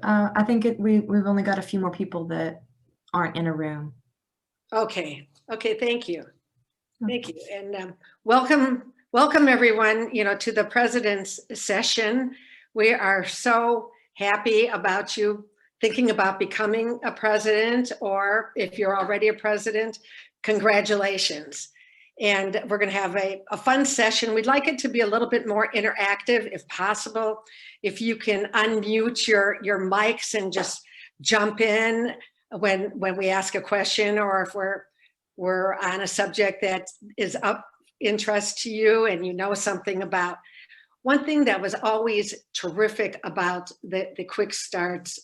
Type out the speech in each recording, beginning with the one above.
I think we've only got a few more people that aren't in a room. Okay. Okay. Thank you. Thank you. And welcome everyone, to the President's Session. We are so happy about you thinking about becoming a president, or if you're already a president, congratulations. And we're going to have a fun session. We'd like it to be a little bit more interactive if possible. If you can unmute your mics and just jump in when we ask a question, or if we're on a subject that is of interest to you and you know something about. One thing that was always terrific about the Quick Starts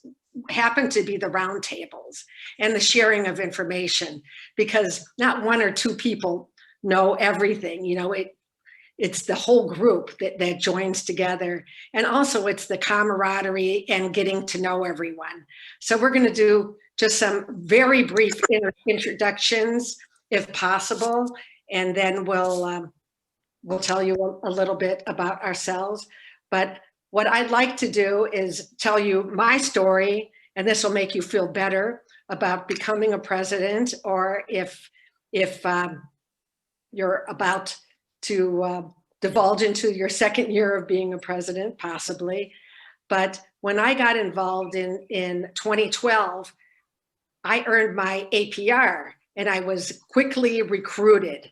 happened to be the roundtables and the sharing of information, because not one or two people know everything. It's the whole group that joins together. And also it's the camaraderie and getting to know everyone. So we're going to do just some very brief introductions if possible. And then we'll tell you a little bit about ourselves. But what I'd like to do is tell you my story, and this will make you feel better about becoming a president, or if you're about to divulge into your second year of being a president, possibly. But when I got involved in 2012, I earned my APR, and I was quickly recruited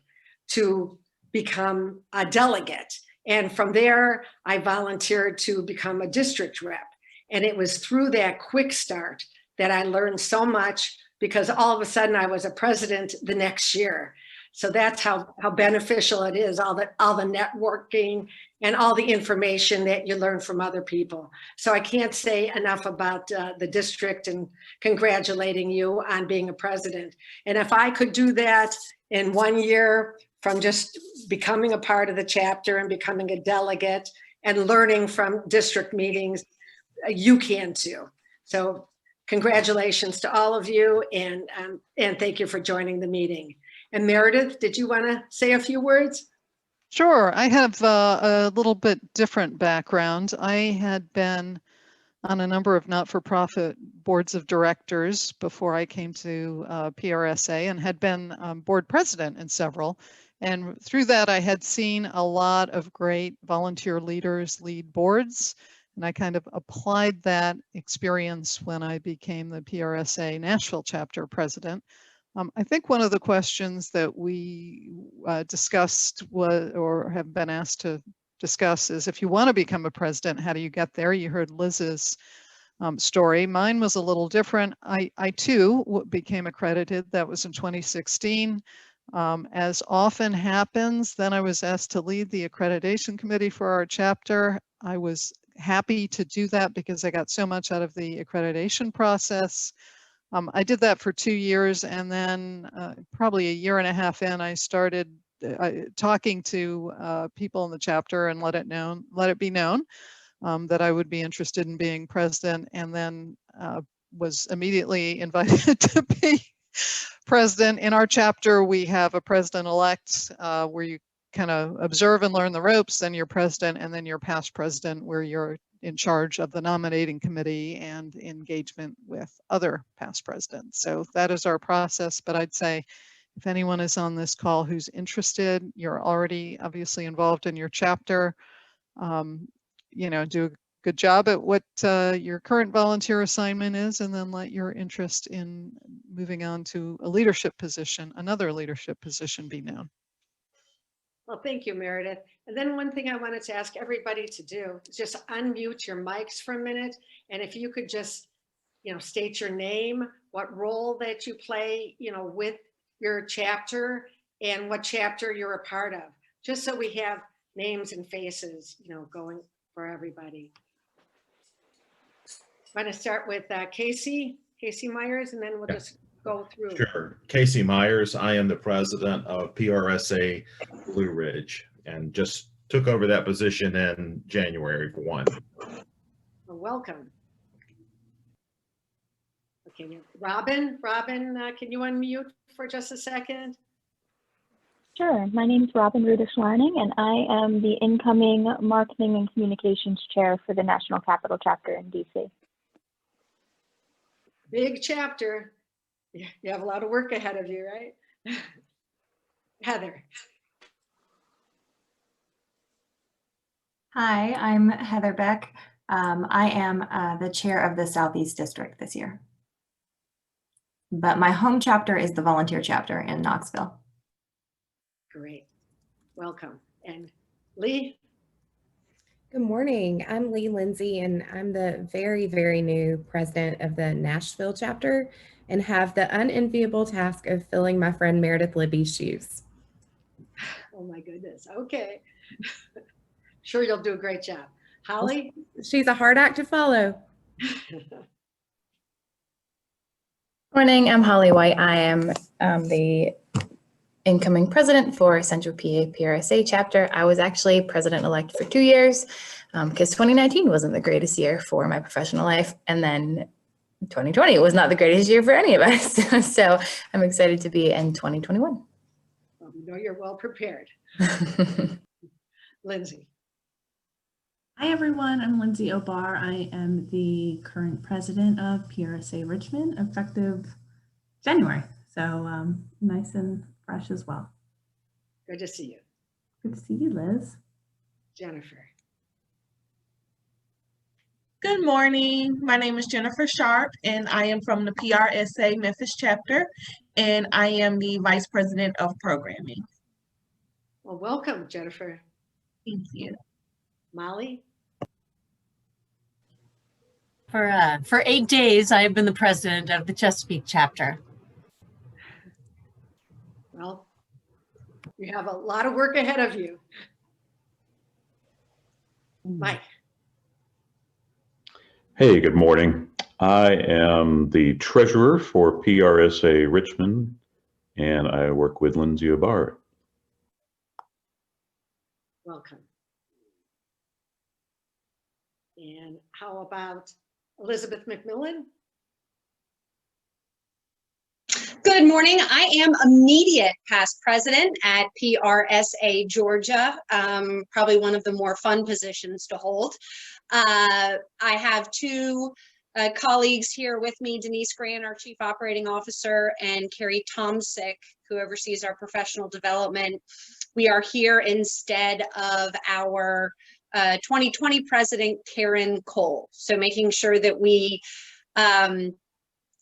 to become a delegate. And from there, I volunteered to become a district rep. And it was through that quick start that I learned so much, because all of a sudden I was a president the next year. So that's how beneficial it is, all the networking and all the information that you learn from other people. So I can't say enough about the district, and congratulating you on being a president. And if I could do that in 1 year, from just becoming a part of the chapter and becoming a delegate and learning from district meetings, you can too. So congratulations to all of you, and thank you for joining the meeting. And Meredith, did you want to say a few words? Sure. I have a little bit different background. I had been on a number of not-for-profit boards of directors before I came to PRSA, and had been board president in several. And through that, I had seen a lot of great volunteer leaders lead boards. And I kind of applied that experience when I became the PRSA Nashville chapter president. I think one of the questions that we discussed or have been asked to discuss is, if you want to become a president, how do you get there? You heard Liz's story. Mine was a little different. I too became accredited. That was in 2016. As often happens, then I was asked to lead the accreditation committee for our chapter. I was happy to do that because I got so much out of the accreditation process. I did that for 2 years, and then probably a year and a half in, I started talking to people in the chapter and let it be known that I would be interested in being president, and then was immediately invited to be president. In our chapter, we have a president-elect where you kind of observe and learn the ropes, then you're president, and then you're past president, where you're in charge of the nominating committee and engagement with other past presidents. So that is our process. But I'd say if anyone is on this call who's interested, you're already obviously involved in your chapter, do a good job at what your current volunteer assignment is, and then let your interest in moving on to a leadership position, another leadership position, be known. Well, thank you, Meredith. And then one thing I wanted to ask everybody to do is just unmute your mics for a minute. And if you could just, state your name, what role that you play, with your chapter, and what chapter you're a part of, just so we have names and faces, going for everybody. I'm going to start with Casey Myers, and then we'll just go through. Sure. Casey Myers. I am the president of PRSA Blue Ridge, and just took over that position in January 1. Well, welcome. Okay, Robin, can you unmute for just a second? Sure. My name is Robin Rudish-Larning, and I am the incoming Marketing and Communications Chair for the National Capital Chapter in DC. Big chapter. You have a lot of work ahead of you, right? Heather. Hi, I'm Heather Beck. I am the chair of the Southeast District this year. But my home chapter is the volunteer chapter in Knoxville. Great. Welcome. And Lee? Good morning. I'm Lee Lindsay, and I'm the very, very new president of the Nashville chapter and have the unenviable task of filling my friend Meredith Libby's shoes. Oh my goodness. Okay. Sure, you'll do a great job. Holly? She's a hard act to follow. Morning, I'm Holly White. I am the incoming president for Central PA PRSA chapter. I was actually president-elect for 2 years because 2019 wasn't the greatest year for my professional life. And then 2020 was not the greatest year for any of us. So I'm excited to be in 2021. Well, we know you're well prepared. Lindsay? Hi everyone, I'm Lindsay Obar. I am the current president of PRSA Richmond, effective January. So nice and fresh as well. Good to see you. Good to see you, Liz. Jennifer? Good morning. My name is Jennifer Sharp, and I am from the PRSA Memphis chapter, and I am the vice president of programming. Well, welcome, Jennifer. Thank you. Molly? For 8 days, I have been the president of the Chesapeake chapter. Well, you have a lot of work ahead of you. Mike? Hey, good morning. I am the treasurer for PRSA Richmond, and I work with Lindsay Obar. Welcome. And how about Elizabeth McMillan? Good morning. I am immediate past president at PRSA Georgia, probably one of the more fun positions to hold. I have two colleagues here with me, Denise Grant, our Chief Operating Officer, and Carrie Tomsick, who oversees our professional development. We are here instead of our 2020 president, Karen Cole. So making sure that we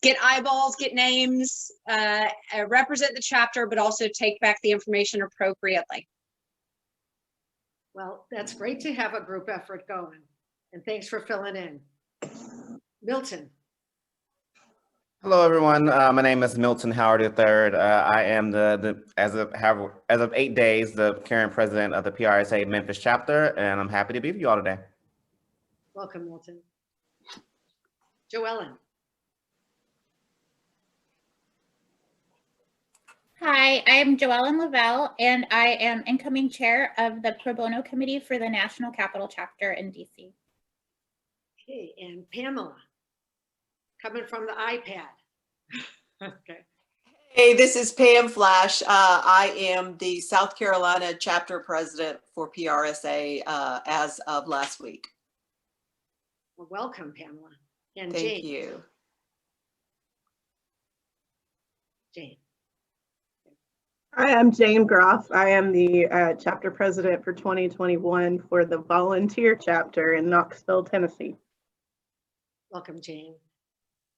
get eyeballs, get names, represent the chapter, but also take back the information appropriately. Well, that's great to have a group effort going. And thanks for filling in. Milton. Hello, everyone. My name is Milton Howard III. I am as of 8 days, the current president of the PRSA Memphis chapter, and I'm happy to be with you all today. Welcome, Milton. Joellen. Hi, I'm Joellen Lavelle, and I am incoming chair of the Pro Bono Committee for the National Capital Chapter in DC. Okay, and Pamela, coming from the iPad. Okay. Hey, this is Pam Flash. I am the South Carolina chapter president for PRSA as of last week. Well, welcome, Pamela. And Thank Jane. you. Jane. Hi, I'm Jane Groff. I am the chapter president for 2021 for the volunteer chapter in Knoxville, Tennessee. Welcome, Jane.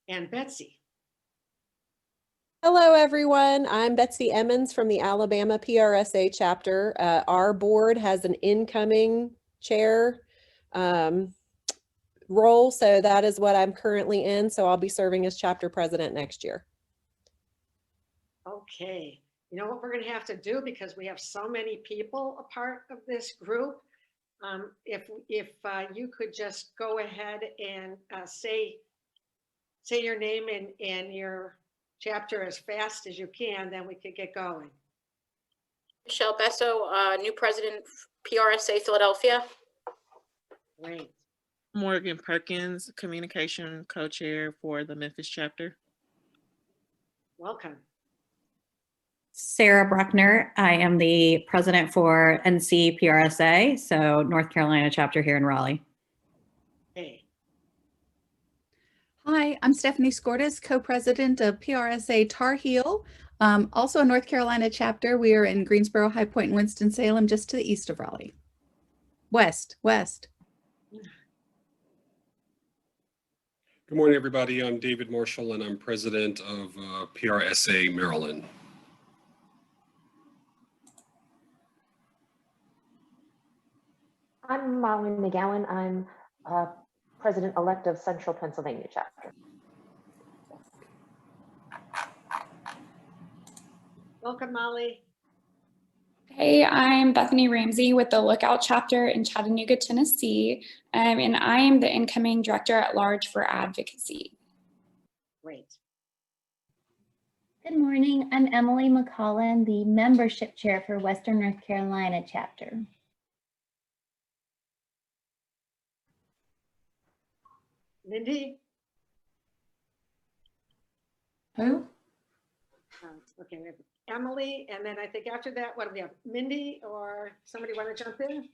And Betsy. Hello, everyone. I'm Betsy Emmons from the Alabama PRSA chapter. Our board has an incoming chair role, so that is what I'm currently in. So I'll be serving as chapter president next year. Okay. You know what we're going to have to do, because we have so many people a part of this group. If you could just go ahead and say your name and your chapter as fast as you can, then we could get going. Michelle Besso, new president, PRSA Philadelphia. Great. Morgan Perkins, communication co-chair for the Memphis chapter. Welcome. Sarah Bruckner. I am the president for NC PRSA, so North Carolina chapter here in Raleigh. Hey. Hi, I'm Stephanie Skordas, co-president of PRSA Tar Heel. Also a North Carolina chapter. We are in Greensboro, High Point, and Winston-Salem, just to the east of Raleigh. West. Good morning, everybody. I'm David Marshall, and I'm president of PRSA Maryland. I'm Molly McGowan. I'm president-elect of Central Pennsylvania chapter. Welcome, Molly. Hey, I'm Bethany Ramsey with the Lookout chapter in Chattanooga, Tennessee, and I am the incoming director at large for advocacy. Great. Good morning. I'm Emily McCollin, the membership chair for Western North Carolina chapter. Mindy? Who? Okay, we have Emily, and then I think after that, what do we have? Mindy or somebody want to jump in?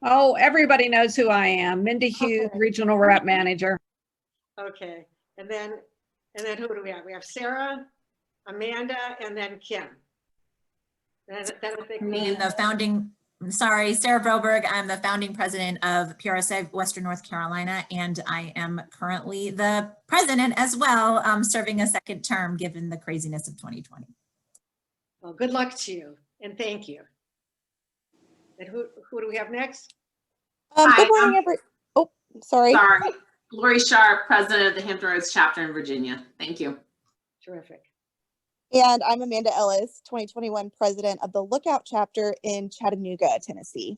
Oh, everybody knows who I am. Mindy Hughes, Regional Rep Manager. Okay, and then who do we have? We have Sarah, Amanda, and then Kim. Then I think I'm the founding, sorry, Sarah Broberg. I'm the founding president of PRSA Western North Carolina, and I am currently the president as well, serving a second term given the craziness of 2020. Well, good luck to you, and thank you. And who do we have next? Good morning, Oh, sorry. Lori Sharp, president of the Hampton Roads chapter in Virginia. Thank you. Terrific. And I'm Amanda Ellis, 2021 president of the Lookout chapter in Chattanooga, Tennessee.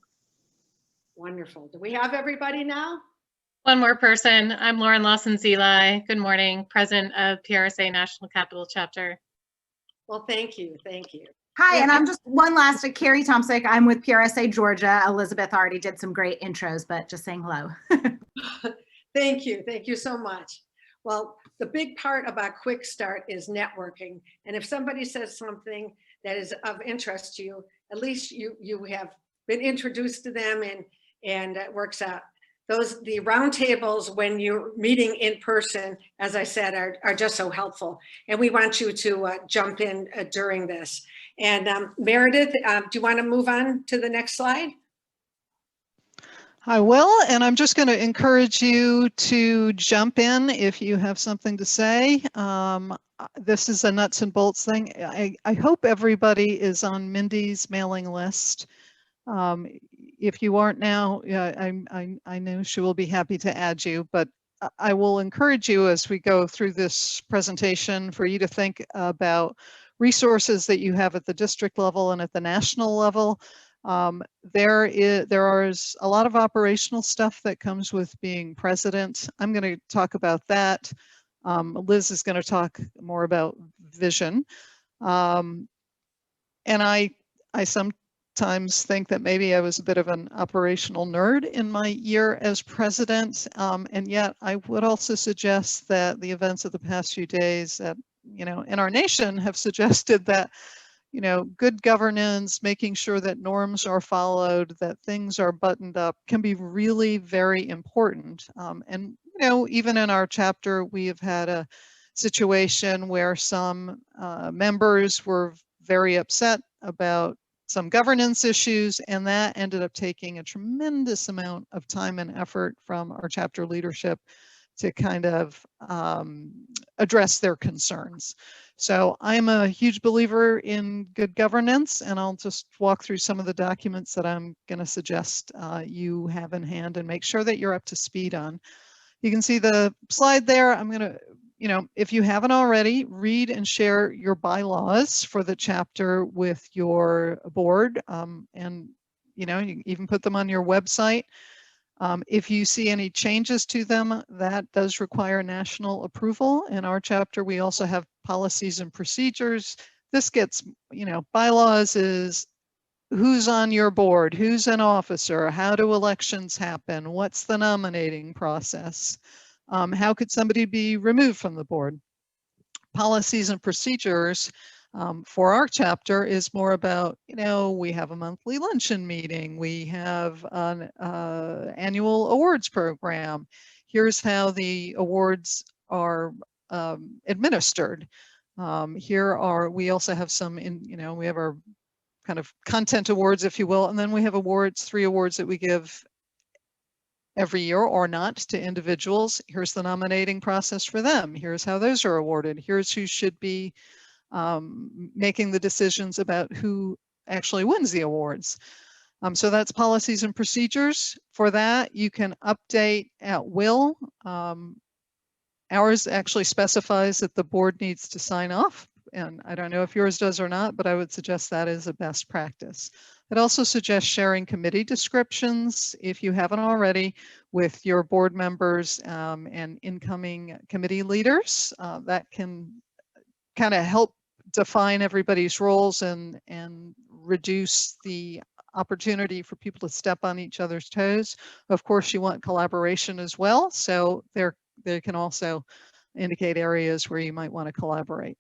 Wonderful. Do we have everybody now? One more person. I'm Lauren Lawson-Zeli. Good morning, president of PRSA National Capital Chapter. Well, thank you. Thank you. Hi, and I'm just one last, Carrie Tomsick. I'm with PRSA Georgia. Elizabeth already did some great intros, but just saying hello. Thank you. Thank you so much. Well, the big part about Quick Start is networking. And if somebody says something that is of interest to you, at least you have been introduced to them and it works out. The roundtables when you're meeting in person, as I said, are just so helpful. And we want you to jump in during this. And Meredith, do you want to move on to the next slide? I will, and I'm just going to encourage you to jump in if you have something to say. This is a nuts and bolts thing. I hope everybody is on Mindy's mailing list. If you aren't now, I know she will be happy to add you, but I will encourage you as we go through this presentation for you to think about resources that you have at the district level and at the national level. There is a lot of operational stuff that comes with being president. I'm going to talk about that. Liz is going to talk more about vision. And I sometimes think that maybe I was a bit of an operational nerd in my year as president. And yet I would also suggest that the events of the past few days that, in our nation have suggested that, good governance, making sure that norms are followed, that things are buttoned up can be really very important. And, even in our chapter, we have had a situation where some members were very upset about some governance issues, and that ended up taking a tremendous amount of time and effort from our chapter leadership to kind of address their concerns. So I'm a huge believer in good governance, and I'll just walk through some of the documents that I'm going to suggest you have in hand and make sure that you're up to speed on. You can see the slide there. I'm going to, if you haven't already, read and share your bylaws for the chapter with your board, and you even put them on your website. If you see any changes to them, that does require national approval. In our chapter, we also have policies and procedures. This gets, bylaws is who's on your board, who's an officer, how do elections happen, what's the nominating process, how could somebody be removed from the board. Policies and procedures for our chapter is more about, we have a monthly luncheon meeting, we have an annual awards program. Here's how the awards are administered. We also have some we have our kind of content awards, if you will, and then we have awards, 3 awards that we give every year or not to individuals. Here's the nominating process for them. Here's how those are awarded. Here's who should be making the decisions about who actually wins the awards. So that's policies and procedures. For that, you can update at will. Ours actually specifies that the board needs to sign off, and I don't know if yours does or not, but I would suggest that is a best practice. I'd also suggest sharing committee descriptions, if you haven't already, with your board members and incoming committee leaders. That can kind of help define everybody's roles and reduce the opportunity for people to step on each other's toes. Of course, you want collaboration as well, so they can also indicate areas where you might want to collaborate.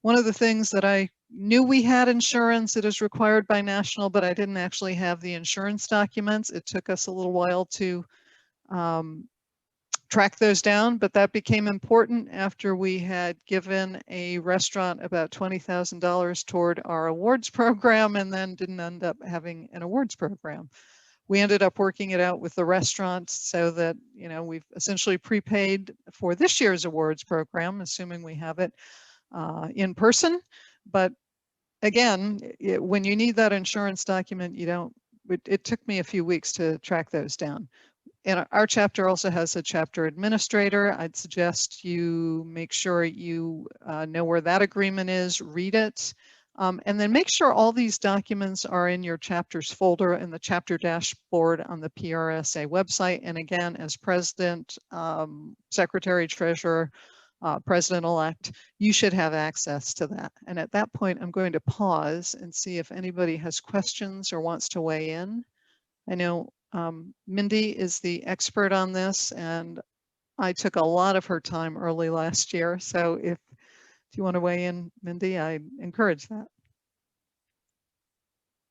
One of the things that I knew we had insurance, it is required by national, but I didn't actually have the insurance documents. It took us a little while to track those down, but that became important after we had given a restaurant about $20,000 toward our awards program and then didn't end up having an awards program. We ended up working it out with the restaurant so that, we've essentially prepaid for this year's awards program, assuming we have it in person. But again, when you need that insurance document, it took me a few weeks to track those down. And our chapter also has a chapter administrator. I'd suggest you make sure you know where that agreement is, read it, and then make sure all these documents are in your chapters folder in the chapter dashboard on the PRSA website. And again, as president, secretary, treasurer, president-elect, you should have access to that. And at that point, I'm going to pause and see if anybody has questions or wants to weigh in. I know Mindy is the expert on this, and I took a lot of her time early last year. So if you want to weigh in, Mindy, I encourage that.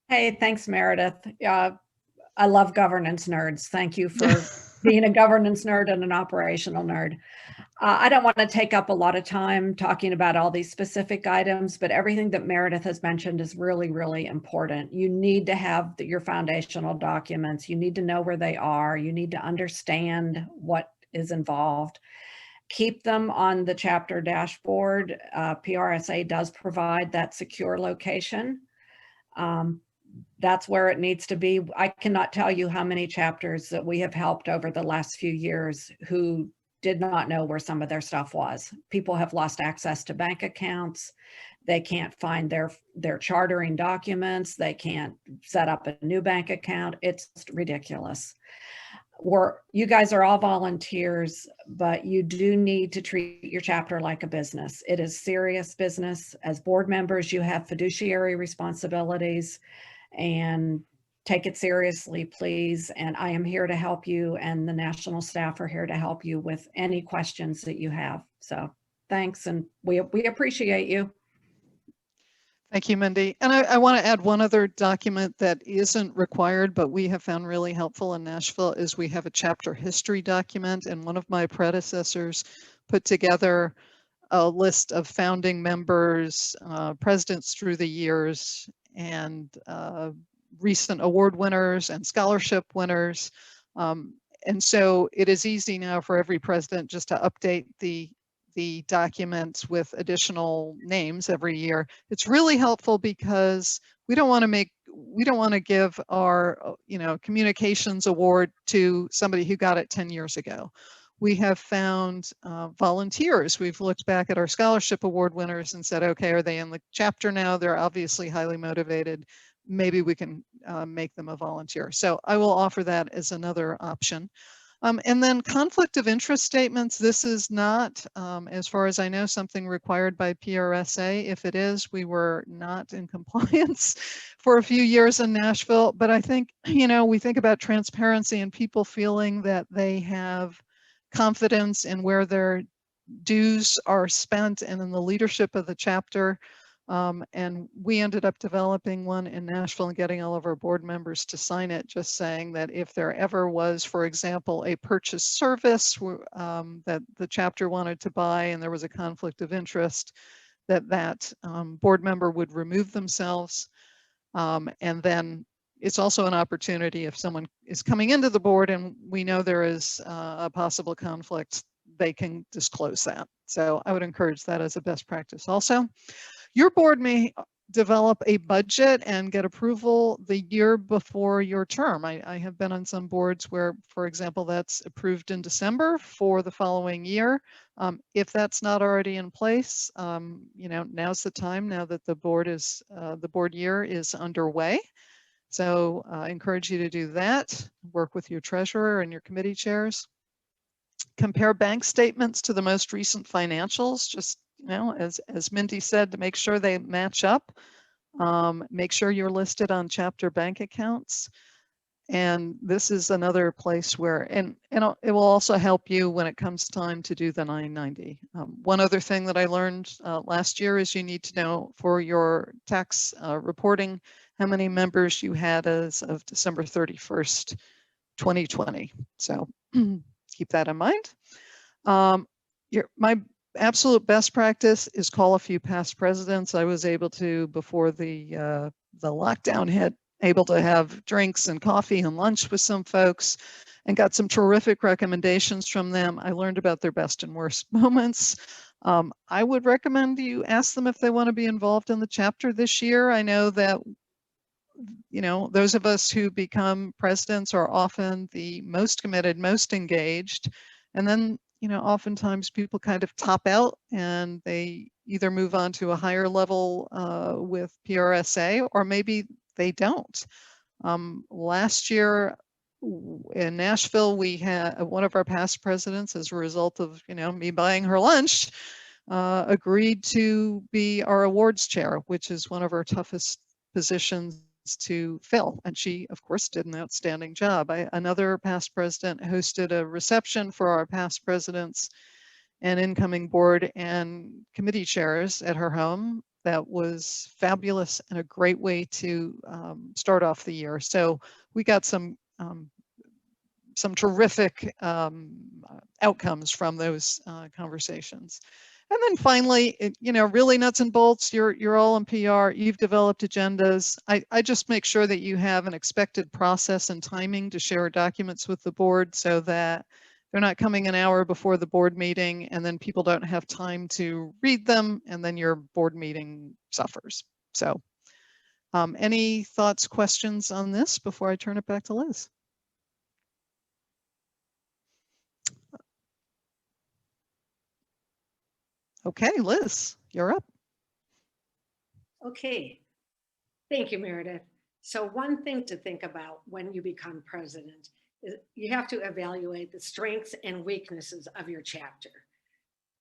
Hey, thanks, Meredith. I love governance nerds. Thank you for being a governance nerd and an operational nerd. I don't want to take up a lot of time talking about all these specific items, but everything that Meredith has mentioned is really, really important. You need to have your foundational documents. You need to know where they are. You need to understand what is involved. Keep them on the chapter dashboard. PRSA does provide that secure location. That's where it needs to be. I cannot tell you how many chapters that we have helped over the last few years who did not know where some of their stuff was. People have lost access to bank accounts. They can't find their chartering documents. They can't set up a new bank account. It's ridiculous. You guys are all volunteers, but you do need to treat your chapter like a business. It is serious business. As board members, you have fiduciary responsibilities, and take it seriously, please. And I am here to help you, and the national staff are here to help you with any questions that you have. So thanks, and we appreciate you. Thank you, Mindy. And I want to add one other document that isn't required, but we have found really helpful in Nashville is we have a chapter history document, and one of my predecessors put together a list of founding members, presidents through the years, and recent award winners and scholarship winners. And so it is easy now for every president just to update the documents with additional names every year. It's really helpful because we don't want to give our communications award to somebody who got it 10 years ago. We have found volunteers. We've looked back at our scholarship award winners and said, okay, are they in the chapter now? They're obviously highly motivated. Maybe we can make them a volunteer. So I will offer that as another option. And then conflict of interest statements. This is not, as far as I know, something required by PRSA. If it is, we were not in compliance for a few years in Nashville. But I think, we think about transparency and people feeling that they have confidence in where their dues are spent and in the leadership of the chapter. And we ended up developing one in Nashville and getting all of our board members to sign it, just saying that if there ever was, for example, a purchase service that the chapter wanted to buy and there was a conflict of interest, that board member would remove themselves. And then it's also an opportunity if someone is coming into the board and we know there is a possible conflict, they can disclose that. So I would encourage that as a best practice. Also, your board may develop a budget and get approval the year before your term. I have been on some boards where, for example, that's approved in December for the following year. If that's not already in place, now's the time, now that the board year is underway. So I encourage you to do that. Work with your treasurer and your committee chairs. Compare bank statements to the most recent financials, just as Mindy said, to make sure they match up. Make sure you're listed on chapter bank accounts. And this is another place where, and it will also help you when it comes time to do the 990. One other thing that I learned last year is you need to know for your tax reporting how many members you had as of December 31st, 2020. So keep that in mind. My absolute best practice is call a few past presidents. I was able to, before the lockdown hit, able to have drinks and coffee and lunch with some folks and got some terrific recommendations from them. I learned about their best and worst moments. I would recommend you ask them if they want to be involved in the chapter this year. I know that, those of us who become presidents are often the most committed, most engaged. And then, oftentimes people kind of top out and they either move on to a higher level with PRSA, or maybe they don't. Last year in Nashville, we had one of our past presidents, as a result of, me buying her lunch, agreed to be our awards chair, which is one of our toughest positions to fill. And she, of course, did an outstanding job. Another past president hosted a reception for our past presidents and incoming board and committee chairs at her home. That was fabulous and a great way to start off the year. So we got some terrific outcomes from those conversations. And then finally, really nuts and bolts, you're all in PR, you've developed agendas. I just make sure that you have an expected process and timing to share documents with the board so that they're not coming an hour before the board meeting and then people don't have time to read them and then your board meeting suffers. So any thoughts, questions on this before I turn it back to Liz? Okay, Liz, you're up. Okay, thank you, Meredith. So one thing to think about when you become president is you have to evaluate the strengths and weaknesses of your chapter.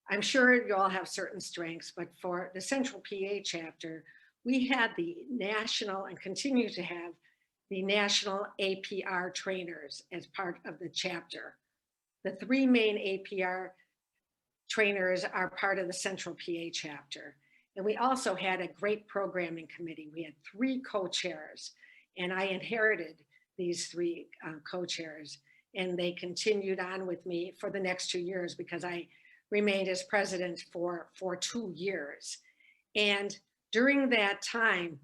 I'm sure you all have certain strengths, but for the Central PA chapter, we had the national and continue to have the national APR trainers as part of the chapter. The three main APR trainers are part of the Central PA chapter. And we also had a great programming committee. We had 3 co-chairs, and I inherited these 3 co-chairs, and they continued on with me for the next 2 years because I remained as president for 2 years. And during that time,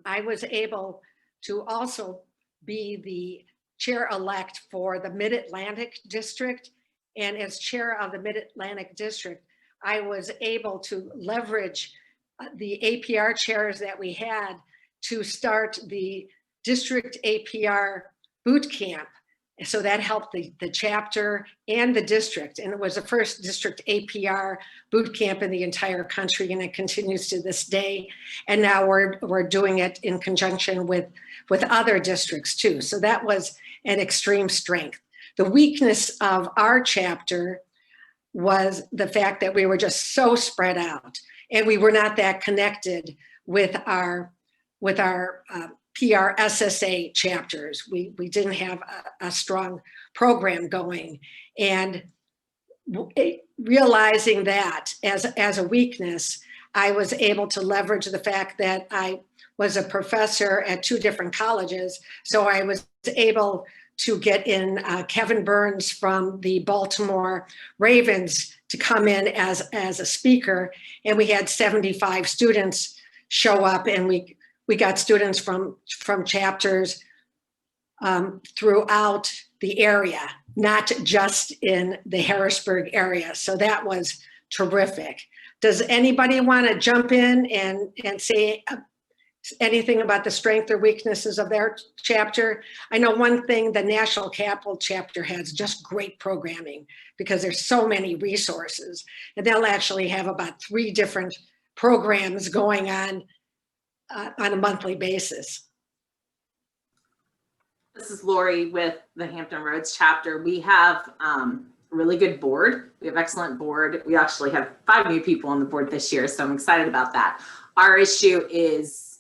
I was able to also be the chair-elect for the Mid-Atlantic District. And as chair of the Mid-Atlantic District, I was able to leverage the APR chairs that we had to start the district APR boot camp. So that helped the chapter and the district. And it was the first district APR boot camp in the entire country, and it continues to this day. And now we're doing it in conjunction with other districts too. So that was an extreme strength. The weakness of our chapter was the fact that we were just so spread out and we were not that connected with our PRSA chapters. We didn't have a strong program going, and realizing that as a weakness, I was able to leverage the fact that I was a professor at 2 different colleges. So I was able to get in Kevin Burns from the Baltimore Ravens to come in as a speaker. And we had 75 students show up, and we got students from chapters throughout the area, not just in the Harrisburg area. So that was terrific. Does anybody want to jump in and say anything about the strengths or weaknesses of their chapter? I know one thing, the National Capital chapter has just great programming because there's so many resources, and they'll actually have about 3 different programs going on a monthly basis. This is Lori with the Hampton Roads chapter. We have a really good board. We have excellent board. We actually have 5 new people on the board this year, so I'm excited about that. Our issue is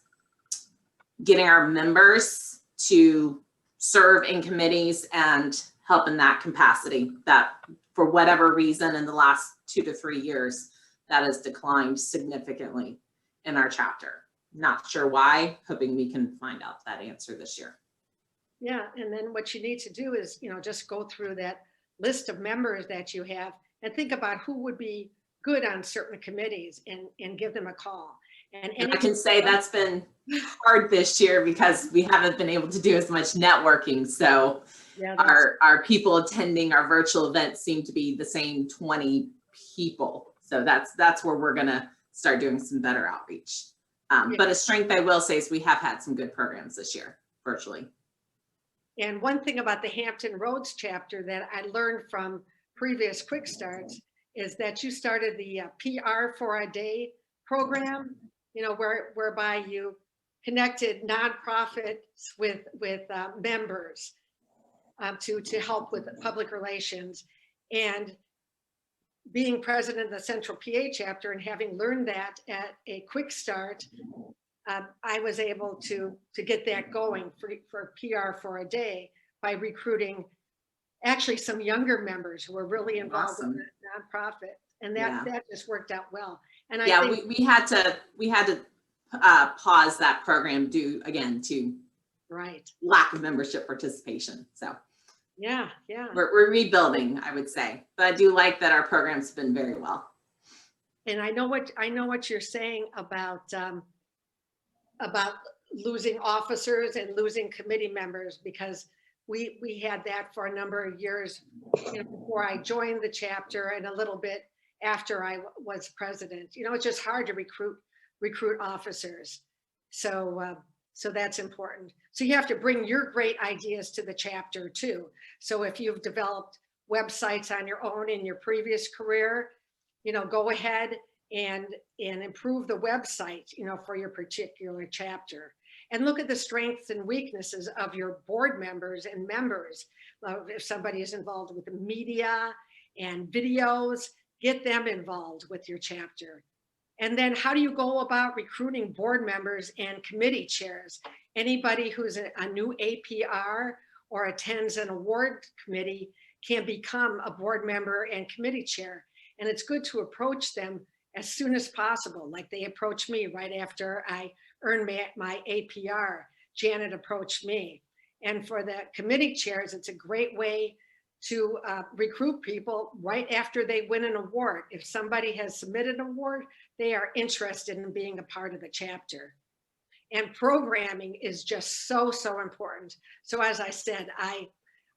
getting our members to serve in committees and help in that capacity. That, for whatever reason, in the last 2 to 3 years, that has declined significantly in our chapter. Not sure why, hoping we can find out that answer this year. Yeah, and then what you need to do is, just go through that list of members that you have and think about who would be good on certain committees and give them a call. And I can say that's been hard this year because we haven't been able to do as much networking. So yeah, our people attending our virtual events seem to be the same 20 people. So that's where we're gonna start doing some better outreach. But a strength I will say is we have had some good programs this year virtually. And one thing about the Hampton Roads chapter that I learned from previous Quick Starts is that you started the PR for a Day program, whereby you connected nonprofits with members to help with public relations. And being president of the Central PA chapter and having learned that at a Quick Start, I was able to get that going for PR for a Day by recruiting actually some younger members who were really involved in the nonprofit, and that just worked out well. And I think we had to pause that program due again to lack of membership participation. So yeah, we're rebuilding, I would say, but I do like that our program's been very well. And I know what you're saying about losing officers and losing committee members, because we had that for a number of years before I joined the chapter and a little bit after I was president. It's just hard to recruit officers. So that's important. So you have to bring your great ideas to the chapter too. So if you've developed websites on your own in your previous career, go ahead and improve the website, for your particular chapter. And look at the strengths and weaknesses of your board members and members. If somebody is involved with the media and videos, get them involved with your chapter. And then how do you go about recruiting board members and committee chairs? Anybody who's a new APR or attends an award committee can become a board member and committee chair. And it's good to approach them as soon as possible. Like they approached me right after I earned my APR. Janet approached me. And for the committee chairs, it's a great way to recruit people right after they win an award. If somebody has submitted an award, they are interested in being a part of the chapter. And programming is just so important. So as I said, I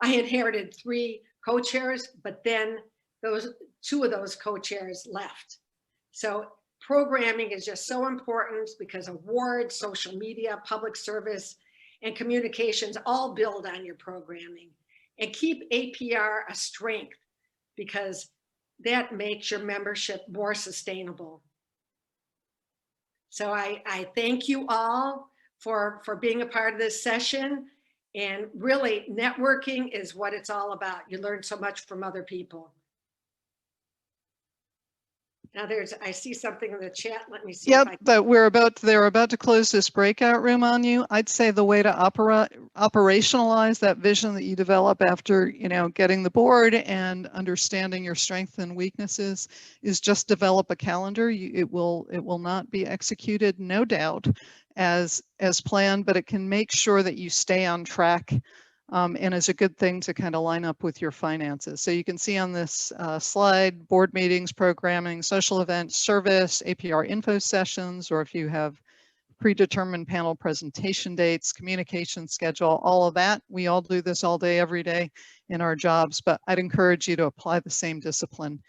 inherited 3 co-chairs, but then 2 of those co-chairs left. So programming is just so important because awards, social media, public service, and communications all build on your programming. And keep APR a strength because that makes your membership more sustainable. So I thank you all for being a part of this session. And really, networking is what it's all about. You learn so much from other people. Now I see something in the chat. Let me see. If Yep, I but they're about to close this breakout room on you. I'd say the way to operationalize that vision that you develop after, getting the board and understanding your strengths and weaknesses is just develop a calendar. It will not be executed, no doubt, as planned, but it can make sure that you stay on track. And is a good thing to kind of line up with your finances. So you can see on this slide, board meetings, programming, social events, service, APR info sessions, or if you have predetermined panel presentation dates, communication schedule, all of that. We all do this all day, every day in our jobs, but I'd encourage you to apply the same discipline